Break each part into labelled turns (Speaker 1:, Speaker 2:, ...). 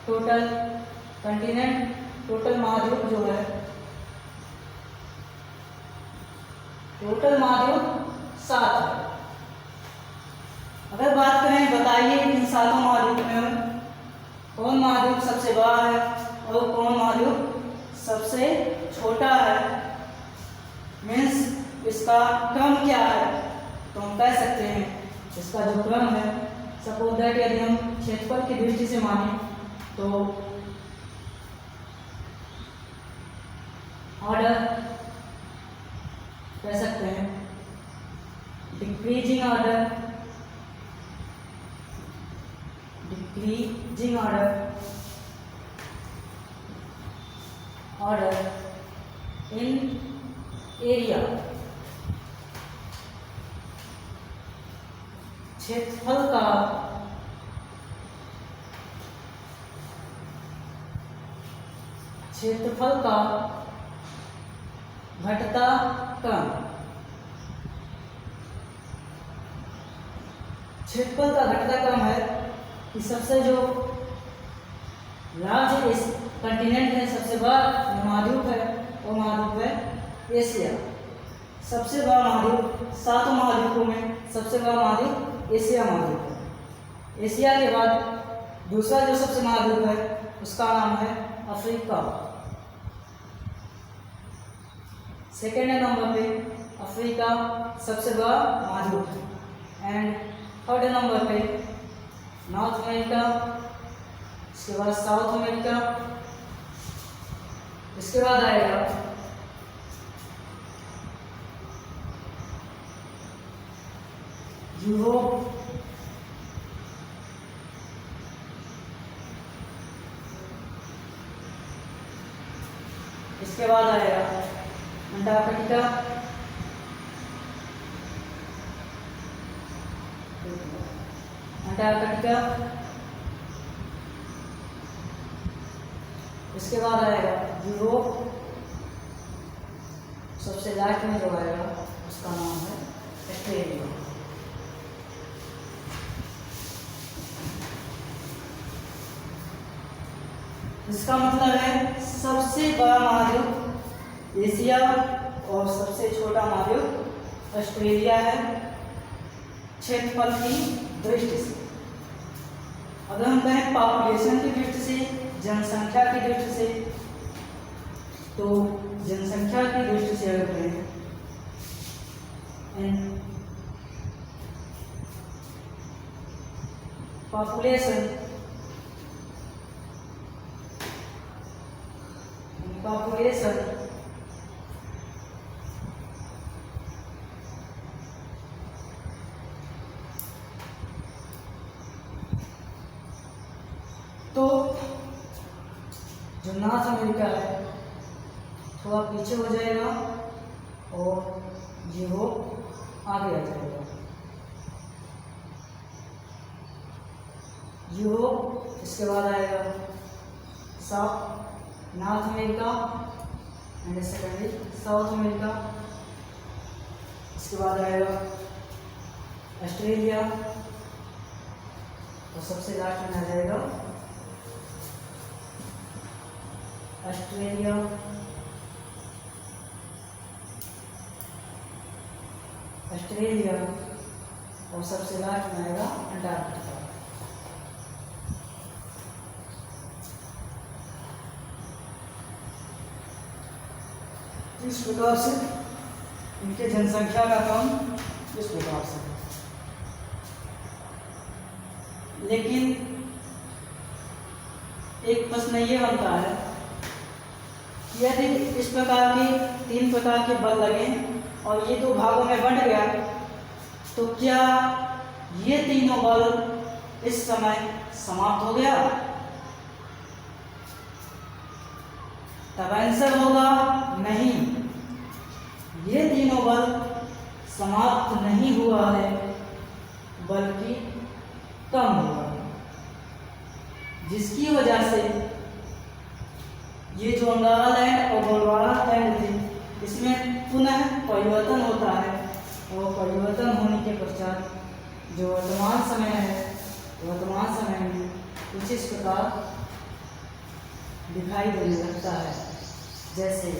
Speaker 1: Total continent, total महाद्वीप जो है, टोटल महाद्वीप 7 है। अगर बात करें, बताइए इन सातों महाद्वीप में कौन महाद्वीप सबसे बड़ा है और कौन महाद्वीप सबसे छोटा है, मीन्स इसका क्रम क्या है। तो हम कह सकते हैं इसका जो क्रम है, सपोज दैट यदि हम क्षेत्रफल की दृष्टि से माने तो ऑर्डर कह सकते हैं decreasing order, decreasing order in area, क्षेत्रफल का घटता क्रम, क्षेत्रफल का घटता क्रम है कि सबसे जो लार्ज इस कंटिनेंट है, सबसे बड़ा महाद्वीप है, वो महाद्वीप है एशिया। सबसे बड़ा महाद्वीप, सातों महाद्वीपों में सबसे बड़ा महाद्वीप एशिया महाद्वीप है। एशिया के बाद दूसरा जो सबसे महाद्वीप है उसका नाम है अफ्रीका। सेकेंड नंबर पे अफ्रीका सबसे बड़ा महाद्वीप है। एंड थर्ड नंबर पे नॉर्थ अमेरिका, इसके बाद साउथ अमेरिका, इसके बाद आएगा यूरोप, इसके बाद आएगा अंटार्कटिका, इसके बाद आएगा यूरोप, सबसे लास्ट में जो आएगा उसका नाम है ऑस्ट्रेलिया। इसका मतलब है सबसे बड़ा महाद्वीप एशिया और सबसे छोटा महाद्वीप ऑस्ट्रेलिया है क्षेत्रफल की दृष्टि से। अगर हम कहें पॉपुलेशन की दृष्टि से, जनसंख्या की दृष्टि से, तो जनसंख्या की दृष्टि से अगर कहें पॉपुलेशन तो जो नॉर्थ अमेरिका है थोड़ा पीछे हो जाएगा और यूरोप आगे आ जाएगा। यूरोप, इसके बाद आएगा south north America and secondly south America, इसके बाद आएगा ऑस्ट्रेलिया और सबसे लास्ट में आ जाएगा ऑस्ट्रेलिया, और सबसे लास्ट में आएगा अंटार्कटिका। इस प्रकार से इनके जनसंख्या का क्रम इस प्रकार से। लेकिन एक प्रश्न ये बनता है कि यदि इस प्रकार के 3 प्रकार के बल लगे और ये 2 भागों में बंट गया तो क्या ये तीनों बल इस समय समाप्त हो गया? तब आंसर होगा नहीं, ये तीनों बल समाप्त नहीं हुआ है बल्कि कम हुआ है, जिसकी वजह से ये जो अंगारा लैंड और गोलवारा लैंड थी इसमें पुनः परिवर्तन होता है और परिवर्तन होने के पश्चात जो वर्तमान समय है, वर्तमान समय में कुछ इस प्रकार दिखाई देने लगता है। जैसे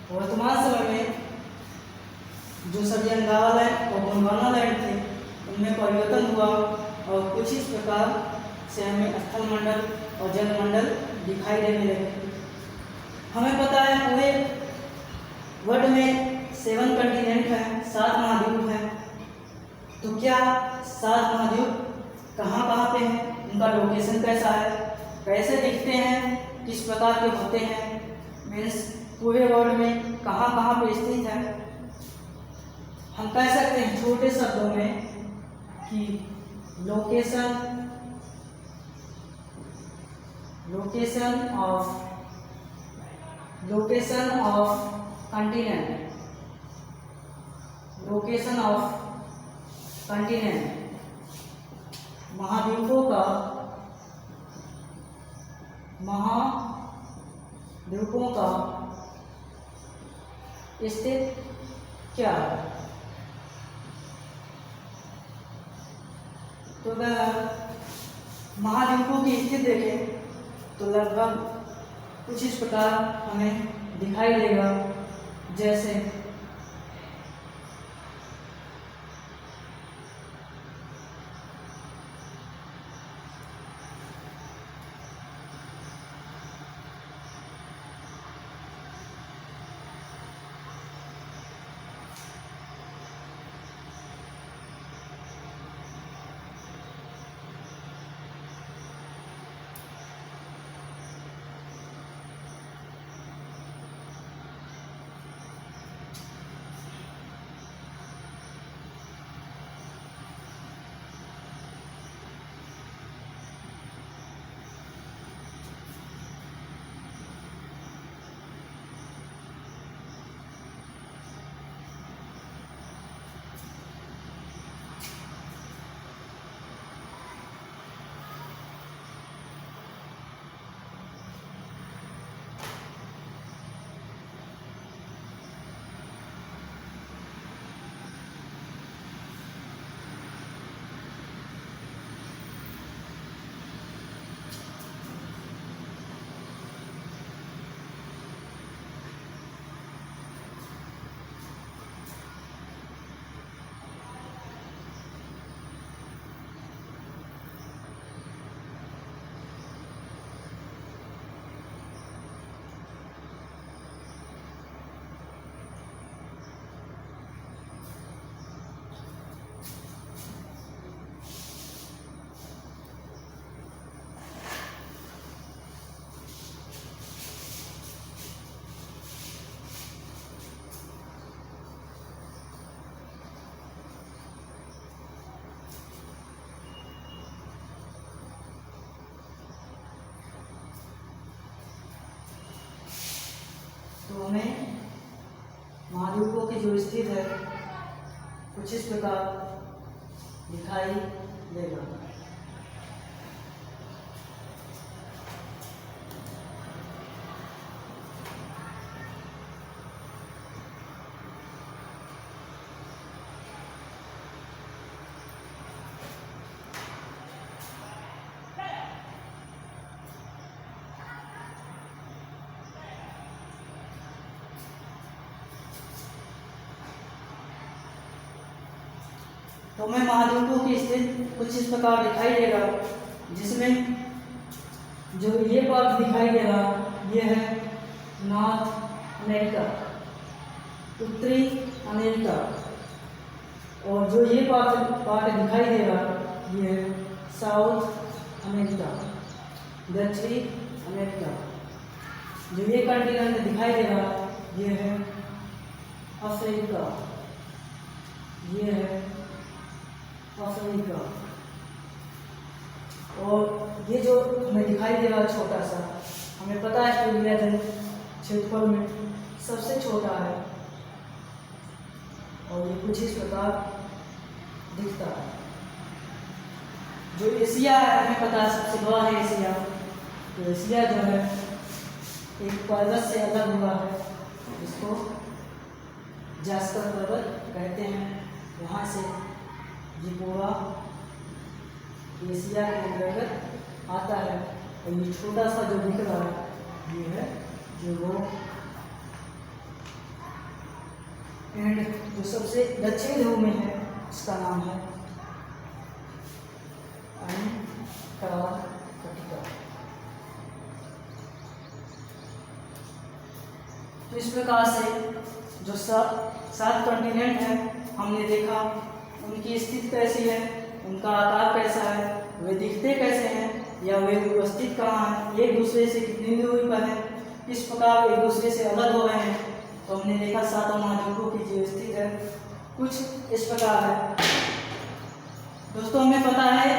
Speaker 1: वर्तमान समय में जो सभी अंगारा लैंड और गोंडवाना लैंड थे उनमें परिवर्तन हुआ और कुछ इस प्रकार से हमें स्थल मंडल और जल मंडल दिखाई देने लगे। हमें पता है पूरे वर्ल्ड में 7 कंटिनेंट हैं, 7 महाद्वीप हैं। तो क्या 7 महाद्वीप कहाँ पे हैं, उनका लोकेशन कैसा है, कैसे दिखते हैं, किस प्रकार के होते हैं, मीन्स पूरे वर्ल्ड में कहाँ पे स्थित है। हम कह सकते हैं छोटे शब्दों में कि लोकेशन ऑफ कंटिनेंट, महाद्वीपों का स्थित क्या है। तो अगर महाद्वीपों की स्थिति देखें तो लगभग कुछ इस प्रकार हमें दिखाई देगा। जैसे तो हमें महाद्वीपों की जो स्थिति है कुछ इस प्रकार दिखाई देगा। तो हमें महाद्वीपों की स्थिति कुछ इस प्रकार दिखाई देगा, जिसमें जो ये पार्ट दिखाई देगा ये है नॉर्थ अमेरिका, उत्तरी अमेरिका, और जो ये पार्ट दिखाई देगा ये है साउथ अमेरिका, दक्षिणी अमेरिका। जो ये कंटिनेंट दिखाई देगा ये है अफ्रीका, ये है अफ्रीका। और ये जो हमें दिखाई देगा छोटा सा, हमें पता है ऑस्ट्रेलिया जो क्षेत्रफल में सबसे छोटा है और ये कुछ इस प्रकार दिखता है। जो एशिया है हमें पता है सबसे बड़ा है एशिया। तो एशिया जो है एक पर्वत से अलग हुआ है जिसको जास्कर पर्वत कहते हैं। वहाँ से ये पूरा एशिया के अंतर्गत आता है। और ये छोटा सा जो दिख रहा है ये है जो वो एंड जो सबसे दक्षिण ध्रुव में है उसका नाम है अंटार्कटिका। तो इस प्रकार से जो सात कॉन्टिनेंट है हमने देखा, उनकी स्थिति कैसी है, उनका आकार कैसा है, वे दिखते कैसे हैं या वे उपस्थित कहाँ हैं, एक दूसरे से कितनी दूरी पर है, किस प्रकार एक दूसरे से अलग हो रहे हैं। तो हमने देखा सातों महाद्वीपों की जो स्थिति है कुछ इस प्रकार है। दोस्तों हमें पता है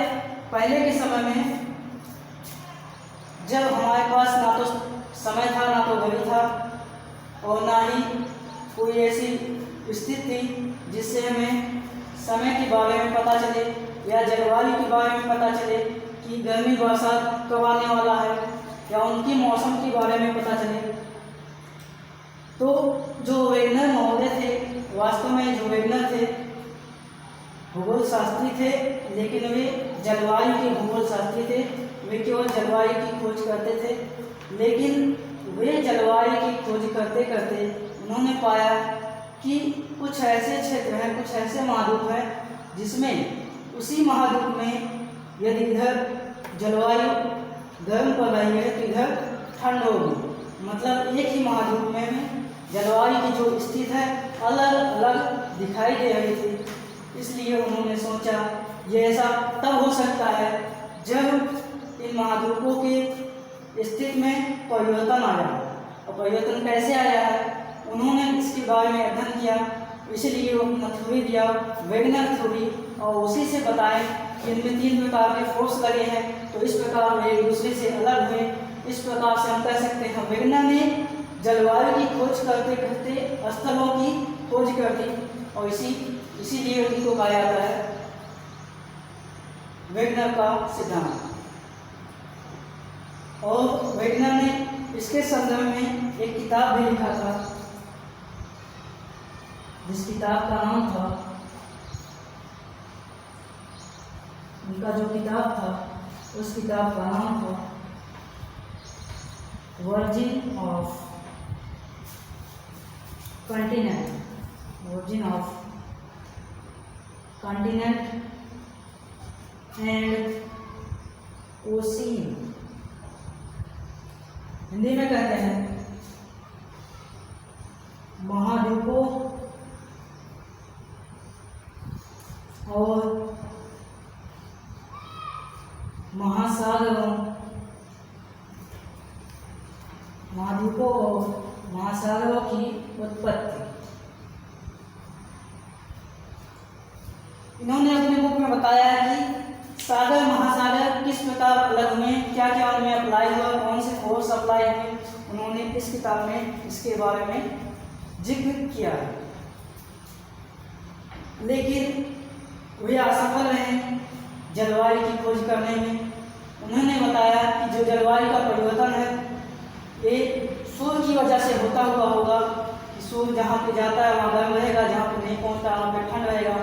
Speaker 1: पहले के समय में जब हमारे पास ना तो समय था ना तो घड़ी था और ना ही कोई ऐसी स्थिति थी जिससे हमें समय के बारे में पता चले या जलवायु के बारे में पता चले कि गर्मी बरसात कब आने वाला है या उनकी मौसम के बारे में पता चले। तो जो वैज्ञानिक महोदय थे वास्तव में जो वैज्ञानिक थे भूगोल शास्त्री थे, लेकिन वे जलवायु के भूगोल शास्त्री थे। वे केवल जलवायु की खोज करते थे, लेकिन वे जलवायु की खोज करते करते उन्होंने पाया कि कुछ ऐसे क्षेत्र हैं, कुछ ऐसे महाद्वीप हैं जिसमें उसी महाद्वीप में यदि इधर जलवायु गर्म पड़ रही है तो इधर ठंड होगी। मतलब एक ही महाद्वीप में जलवायु की जो स्थिति है अलग अलग दिखाई दे रही थी। इसलिए उन्होंने सोचा ये ऐसा तब हो सकता है जब इन महाद्वीपों की स्थिति में परिवर्तन आया। और परिवर्तन कैसे आया है उन्होंने इसके बारे में अध्ययन किया, इसलिए वो अपना थ्योरी दिया वैगनर थ्योरी, और उसी से बताएं कि इनमें 3 प्रकार के फोर्स लगे हैं। तो इस प्रकार वे एक दूसरे से अलग हुए। इस प्रकार से हम कह सकते हैं वैगनर ने जलवायु की खोज करते करते स्थलों की खोज कर दी, और इसीलिए उनको कहा जाता है वैगनर का सिद्धांत। और वैगनर ने इसके संदर्भ में एक किताब भी लिखा था, जिस किताब का नाम था, उनका जो किताब था उस किताब का नाम था virgin of continent, virgin of continent and ocean. Hindi में कहते हैं महाद्वीपों और महासागरों, महाद्वीपों और महासागरों की उत्पत्ति। इन्होंने अपनी बुक में बताया कि सागर महासागर किस प्रकार अलग हुए, क्या क्या उनमें अप्लाई हुआ, कौन से फोर्स अप्लाई हुए, उन्होंने इस किताब में इसके बारे में जिक्र किया है। लेकिन वे असफल रहे जलवायु की खोज करने में। उन्होंने बताया कि जो जलवायु का परिवर्तन है ये सूर्य की वजह से होता हुआ होगा कि सूर्य जहाँ पे जाता है वहाँ गर्म रहेगा, जहाँ पे नहीं पहुँचता वहाँ पे ठंड रहेगा।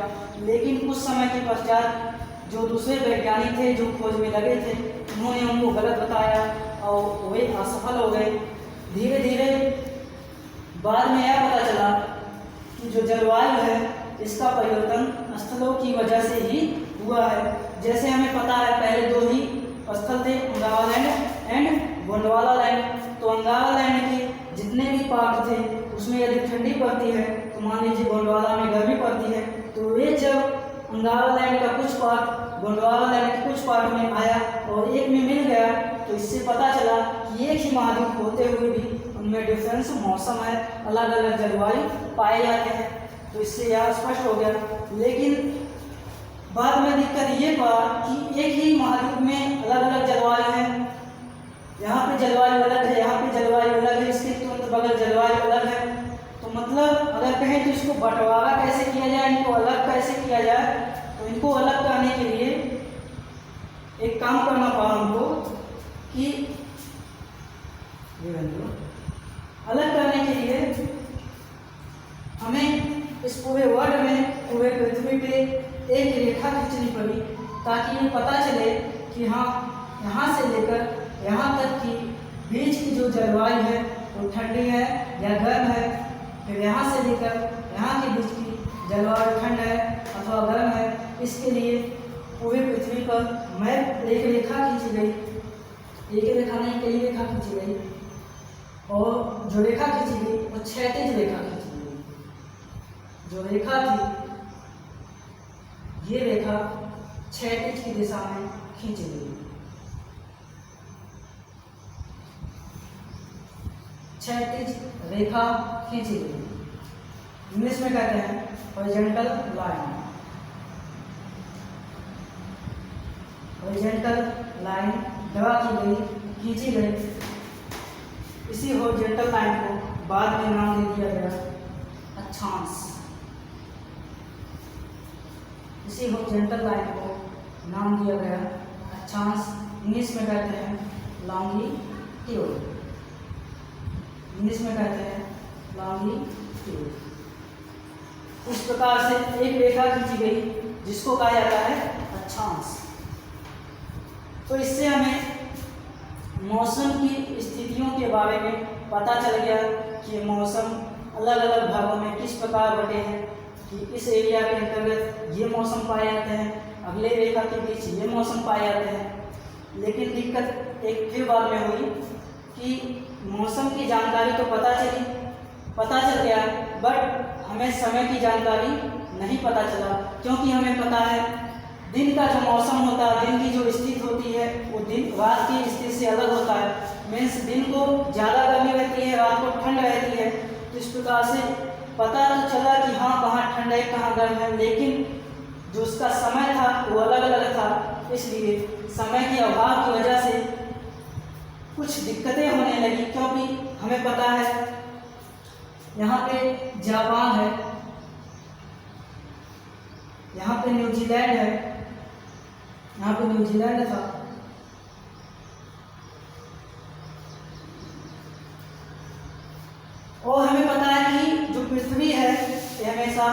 Speaker 1: लेकिन कुछ समय के पश्चात जो दूसरे वैज्ञानिक थे जो खोज में लगे थे उन्होंने उनको गलत बताया और वे असफल हो गए। धीरे धीरे बाद में यह पता चला कि जो जलवायु है इसका परिवर्तन स्थलों की वजह से ही हुआ है। जैसे हमें पता है पहले 2 ही स्थल थे, अंगारा लैंड एंड गोंडवाना लैंड। तो अंगारा लैंड के जितने भी पार्ट थे उसमें यदि ठंडी पड़ती है तो मान लीजिए गोंडवाना में गर्मी पड़ती है, तो ये जब अंगारा लैंड का कुछ पार्ट गोंडवाना लैंड के कुछ पार्ट में आया और एक में मिल गया, तो इससे पता चला कि एक ही महाद्वीप होते हुए भी उनमें डिफरेंस मौसम है, अलग अलग जलवायु पाए जाते हैं। तो इससे यह स्पष्ट हो गया। लेकिन बाद में दिक्कत ये पड़ा कि एक ही महाद्वीप में अलग अलग जलवायु है, यहाँ पे जलवायु अलग है, यहाँ पे जलवायु अलग है, इसके तुरंत बगल जलवायु अलग है। तो मतलब अगर कहें तो इसको बंटवारा कैसे किया जाए, इनको अलग कैसे किया जाए, तो इनको अलग करने के लिए एक रेखा खींचनी पड़ी ताकि ये पता चले कि हाँ यहाँ से लेकर यहाँ तक की बीच की जो जलवायु है वो ठंडी है या गर्म है, फिर यहाँ से लेकर यहाँ के बीच की जलवायु ठंड है अथवा गर्म है। इसके लिए पूरी पृथ्वी पर मैप एक रेखा खींची गई, एक रेखा नहीं कई रेखा खींची गई, और जो रेखा खींची गई वो क्षैतिज रेखा खींची गई। जो रेखा थी ये रेखा क्षैतिज की दिशा में खींची गई। क्षैतिज रेखा खींची गई, इंग्लिश में कहते हैं horizontal line. Horizontal line draw की गई, खींची गई। इसी हॉरिजॉन्टल लाइन को बाद में नाम दे दिया गया अक्षांश। इसी हॉरिजॉन्टल लाइन को नाम दिया गया अक्षांश, इंग्लिश में कहते हैं लॉन्गिट्यूड। इंग्लिश में कहते हैं लॉन्गिट्यूड। इस प्रकार से एक रेखा खींची गई जिसको कहा जाता है अक्षांश। तो इससे हमें मौसम की स्थितियों के बारे में पता चल गया कि मौसम अलग अलग भागों में किस प्रकार बटे हैं, कि इस एरिया के अंतर्गत ये मौसम पाए जाते हैं, अगले रेखा के बीच ये मौसम पाए जाते हैं। लेकिन दिक्कत एक फिर बाद में हुई कि मौसम की जानकारी तो पता चल गया, बट हमें समय की जानकारी नहीं पता चला, क्योंकि हमें पता है दिन का जो मौसम होता है, दिन की जो स्थिति होती है वो दिन रात की स्थिति से अलग होता है। मीन्स दिन को ज़्यादा गर्मी रहती है, रात को ठंड रहती है। तो इस प्रकार से पता तो चला कि हाँ कहाँ ठंड है कहाँ गर्म है, लेकिन जो उसका समय था वो अलग अलग था। इसलिए समय के अभाव की वजह से कुछ दिक्कतें होने लगी, क्योंकि हमें पता है यहाँ पे जापान है, यहाँ पे न्यूजीलैंड है, यहाँ पे न्यूजीलैंड था, और हमें पता है कि जो पृथ्वी है ये हमेशा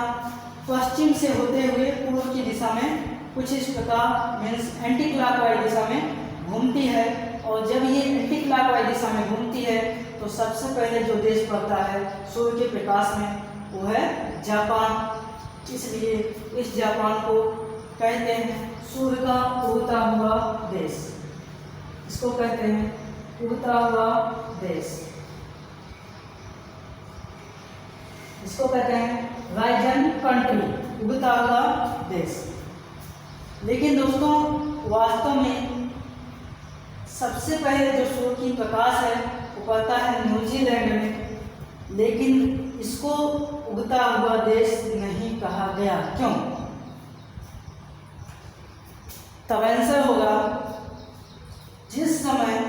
Speaker 1: पश्चिम से होते हुए पूर्व की दिशा में कुछ इस प्रकार मीन्स एंटी क्लॉकवाइज दिशा में घूमती है। और जब ये एंटी क्लॉकवाइज दिशा में घूमती है तो सबसे पहले जो देश पड़ता है सूर्य के प्रकाश में वो है जापान। इसलिए इस जापान को कहते हैं सूर्य का उगता हुआ देश। इसको कहते हैं उगता हुआ देश। इसको कहते हैं राइजन कंट्री, उगता हुआ देश। लेकिन दोस्तों वास्तव में सबसे पहले जो सूर्य की प्रकाश है वो पड़ता है न्यूजीलैंड में, लेकिन इसको उगता हुआ देश नहीं कहा गया। क्यों? तब आंसर होगा जिस समय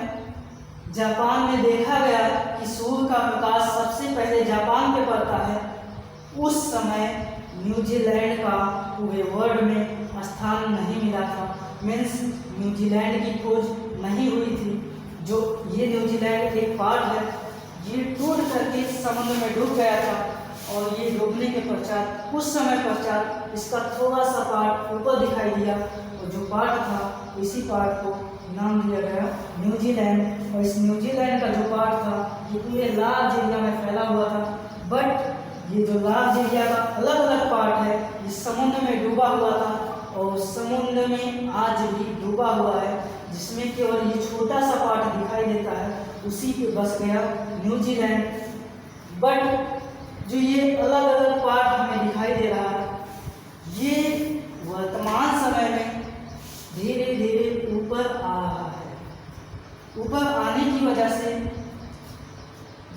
Speaker 1: जापान में देखा गया कि सूर्य का प्रकाश सबसे पहले जापान पे पड़ता है, उस समय न्यूजीलैंड का पूरे वर्ल्ड में स्थान नहीं मिला था। मीन्स न्यूजीलैंड की खोज नहीं हुई थी। जो ये न्यूजीलैंड एक पार्ट है, ये टूट करके समुद्र में डूब गया था, और ये डूबने के पश्चात कुछ समय पश्चात इसका थोड़ा सा पार्ट ऊपर दिखाई दिया, और जो पार्ट था इसी पार्ट को नाम दिया गया न्यूजीलैंड। और इस न्यूजीलैंड का जो पार्ट था ये पूरे लार्ज एरिया में फैला हुआ था, बट ये जो लार्ज एरिया का अलग अलग पार्ट है ये समुद्र में डूबा हुआ था, और समुद्र में आज भी डूबा हुआ है, जिसमें केवल ये छोटा सा पार्ट दिखाई देता है, उसी पे बस गया न्यूजीलैंड। बट जो ये अलग अलग पार्ट हमें दिखाई दे रहा है, ये वर्तमान समय में धीरे धीरे ऊपर आ रहा है। ऊपर आने की वजह से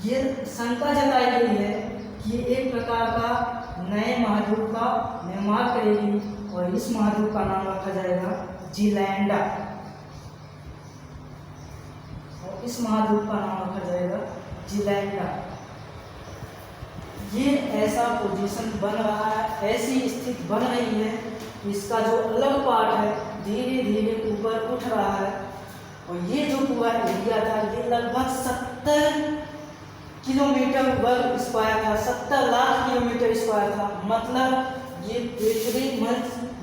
Speaker 1: ये शंका जताई गई है कि एक प्रकार का नए महाद्वीप का निर्माण करेगी, और इस महाद्वीप का नाम रखा जाएगा जीलैंडा, और इस महाद्वीप का नाम रखा जाएगा जीलैंडा। ये ऐसा पोजीशन बन रहा है, ऐसी स्थिति बन रही है, इसका जो अलग पार्ट है धीरे धीरे ऊपर उठ रहा है। और ये जो पूरा एरिया था ये लगभग 70 किलोमीटर वर्ग स्क्वायर था, 70 लाख किलोमीटर स्क्वायर था। मतलब ये पृथ्वी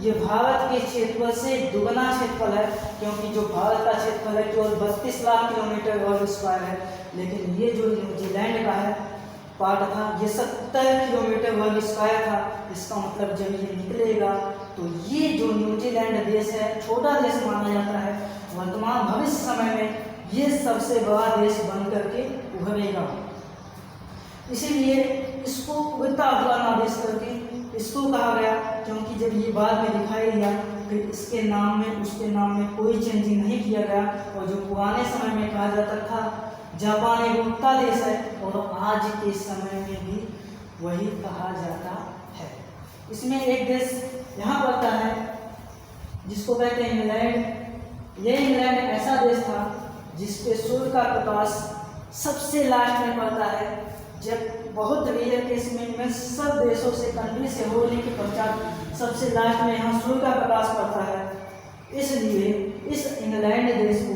Speaker 1: ये भारत के क्षेत्रफल से दुगना क्षेत्रफल है, क्योंकि जो भारत का क्षेत्रफल है केवल 32 लाख किलोमीटर वर्ग स्क्वायर है, लेकिन ये जो न्यूजीलैंड का है पार्ट था ये 70 किलोमीटर वर्ग स्क्वायर था। इसका मतलब जब ये निकलेगा तो ये जो न्यूजीलैंड देश है छोटा देश माना जाता है, वर्तमान भविष्य समय में ये सबसे बड़ा देश बन करके उभरेगा। इसीलिए इसको उगता हुआ नादेश करके इसको कहा गया, क्योंकि जब ये बाद में दिखाई दिया फिर इसके नाम में उसके नाम में कोई चेंजिंग नहीं किया गया, और जो पुराने समय में कहा जाता था जापान एक उगता देश है, और आज के समय में भी वही कहा जाता है। इसमें एक देश यहाँ पड़ता है जिसको कहते हैं इंग्लैंड। यह इंग्लैंड ऐसा देश था जिसपे सूर्य का प्रकाश सबसे लास्ट में पड़ता है। जब बहुत रेयर केस में सब देशों से कंट्री से होने के पश्चात सबसे लास्ट में यहाँ सूर्य का प्रकाश पड़ता है। इसलिए इस इंग्लैंड देश को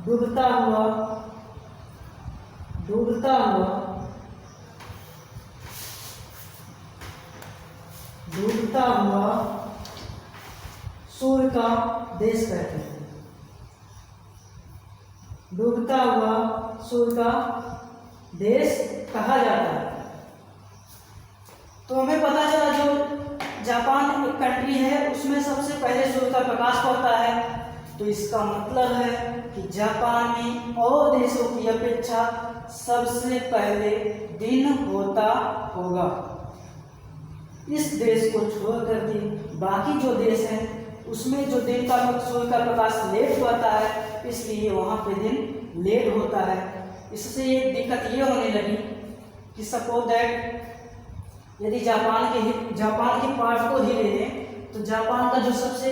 Speaker 1: डूबता हुआ सूर्य का देश कहते हैं। डूबता हुआ सूर्य का देश कहा जाता है। तो हमें पता चला जो जापान एक कंट्री है उसमें सबसे पहले सूर्य का प्रकाश पड़ता है, तो इसका मतलब है कि जापान में और देशों की अपेक्षा सबसे पहले दिन होता होगा। इस देश को छोड़कर के बाकी जो देश हैं उसमें जो दिन का सूर्य का प्रकाश लेट पड़ता है, इसलिए वहाँ पे दिन लेट होता है। इससे एक दिक्कत ये होने लगी कि सपोज दैट यदि जापान के पार्ट को ही ले लें तो जापान का जो सबसे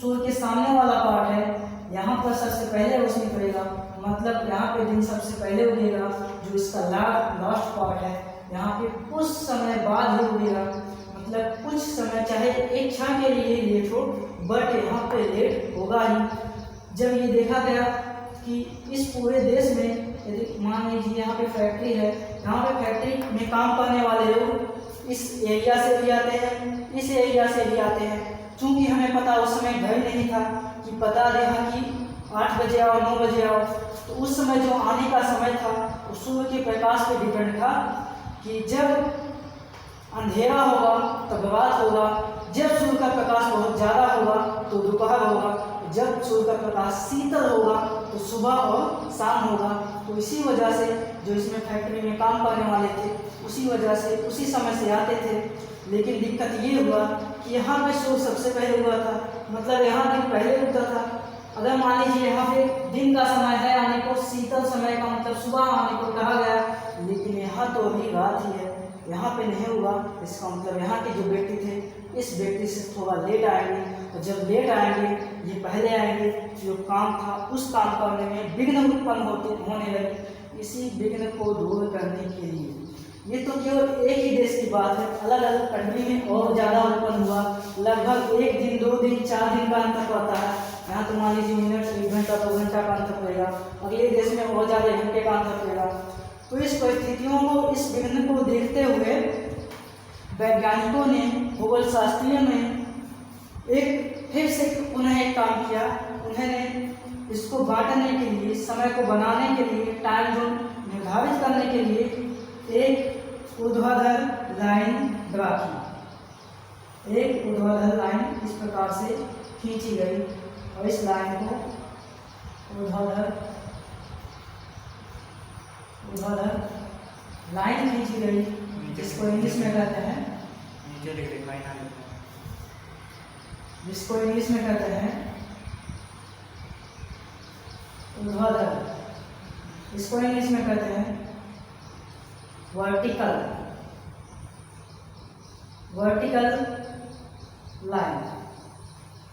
Speaker 1: सूर्य के सामने वाला पार्ट है यहाँ पर सबसे पहले रोशनी पड़ेगा, मतलब यहाँ पे दिन सबसे पहले उगेगा। जो इसका लास्ट पार्ट है यहाँ पे कुछ समय बाद ही उगेगा, मतलब कुछ समय चाहे एक क्षण के लिए लेट हो बट यहाँ पे लेट होगा ही। जब ये देखा गया कि इस पूरे देश में यदि मान लीजिए यहाँ पे फैक्ट्री है, यहाँ पे फैक्ट्री में काम करने वाले लोग इस एरिया से भी आते हैं, इस एरिया से भी आते हैं। चूँकि हमें पता उस समय घर नहीं था कि पता देगा कि 8 बजे आओ 9 बजे आओ, तो उस समय जो आने का समय था वो सूर्य के प्रकाश पे डिपेंड था कि जब अंधेरा होगा तब रात होगा, जब सूर्य का प्रकाश बहुत ज़्यादा होगा तो दोपहर होगा, जब सूर्य का प्रकाश शीतल होगा तो सुबह और शाम होगा। तो इसी वजह से जो इसमें फैक्ट्री में काम करने वाले थे उसी वजह से उसी समय से आते थे। लेकिन दिक्कत ये हुआ कि यहाँ पे सूर्य सबसे पहले हुआ था, मतलब यहाँ दिन पहले उगता था। अगर मान लीजिए यहाँ पे दिन का समय है आने को, शीतल समय का मतलब सुबह आने को कहा गया, लेकिन यहाँ तो अभी रात ही है, यहाँ पे नहीं हुआ। इसका मतलब यहाँ के जो व्यक्ति थे इस व्यक्ति से थोड़ा लेट आएंगे, और जब लेट आएंगे ये पहले आएंगे, जो काम था उस काम करने में विघ्न उत्पन्न होने लगे। इसी विघ्न को दूर करने के लिए ये तो केवल एक ही देश की बात है, अलग अलग कंट्री में और ज़्यादा उत्पन्न हुआ। लगभग 1 दिन 2 दिन 4 दिन का अंतर पड़ता है। यहाँ तो मान लीजिए मिनट 1 घंटा 2 घंटा का अंतर पड़ेगा, अगले देश में और ज़्यादा घंटे का अंतर पड़ेगा। तो इस परिस्थितियों को, इस विघ्न को देखते हुए वैज्ञानिकों ने, भूगोल शास्त्रियों ने फिर से पुनः एक काम किया। उन्होंने इसको बांटने के लिए, समय को बनाने के लिए, टाइम जोन निर्धारित करने के लिए एक ऊर्ध्वाधर लाइन ड्रा की। एक ऊर्ध्वाधर लाइन इस प्रकार से खींची गई और इस लाइन को ऊर्ध्वाधर लाइन खींची गई, जिसको इंग्लिश में कहते हैं ऊर्ध्वाधर, इसको इंग्लिश में कहते हैं वर्टिकल लाइन।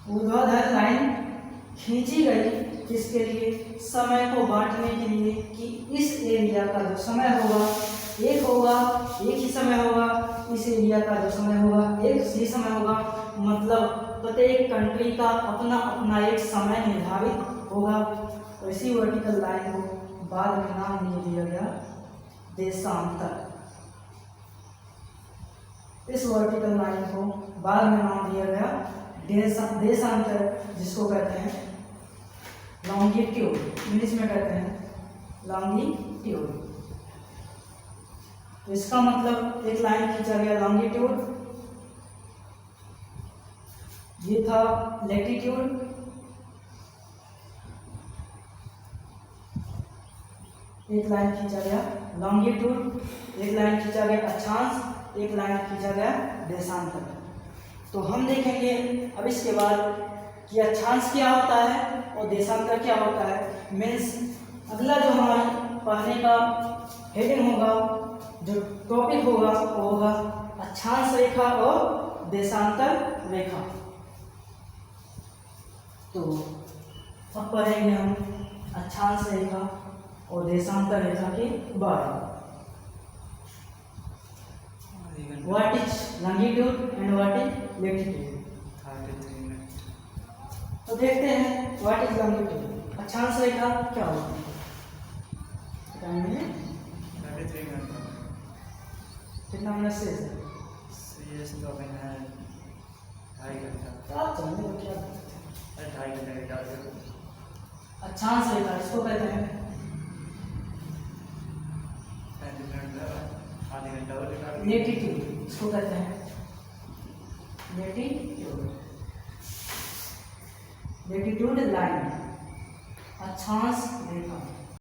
Speaker 1: ऊर्ध्वाधर लाइन खींची गई किसके लिए? समय को बांटने के लिए कि इस एरिया का जो समय होगा एक ही समय होगा, इस एरिया का जो समय होगा एक ही समय होगा। मतलब प्रत्येक कंट्री का अपना अपना एक समय निर्धारित होगा। और इसी वर्टिकल लाइन को बाद में नाम दिया गया देशांतर। इस वर्टिकल लाइन को बाद में नाम दिया गया देशांतर, जिसको कहते हैं लॉन्गिट्यूड, इंग्लिश में कहते हैं लॉन्गिट्यूड। तो इसका मतलब एक लाइन खींचा गया लॉन्गिट्यूड, ये था लैटिट्यूड, एक लाइन खींचा गया लॉन्गिट्यूड, एक लाइन खींचा गया अक्षांश, एक लाइन खींचा गया देशांतर। तो हम देखेंगे अब इसके बाद कि अक्षांश क्या होता है और देशांतर क्या होता है। मीन्स अगला जो हमारा पढ़ने का हेडिंग होगा, जो टॉपिक होगा, वो होगा अक्षांश रेखा और देशांतर रेखा। तो अब पढ़ेंगे हम अक्षांश रेखा और देशांतर रेखा के बारे में। What is longitude and what is latitude? तो देखते हैं what is longitude, अक्षांश रेखा क्या होती है। कितना मिनट से
Speaker 2: तो मैंने 2.5 घंटा
Speaker 1: आप जानते हो क्या करते हैं।
Speaker 2: 2.5 घंटे
Speaker 1: अक्षांश रेखा इसको कहते हैं,
Speaker 2: 35 मिनट आधे घंटा और निकाल।
Speaker 1: लेटिट्यूड इसको कहते हैं लेटिट्यूड, लेटिट्यूड लाइन, अक्षांश रेखा।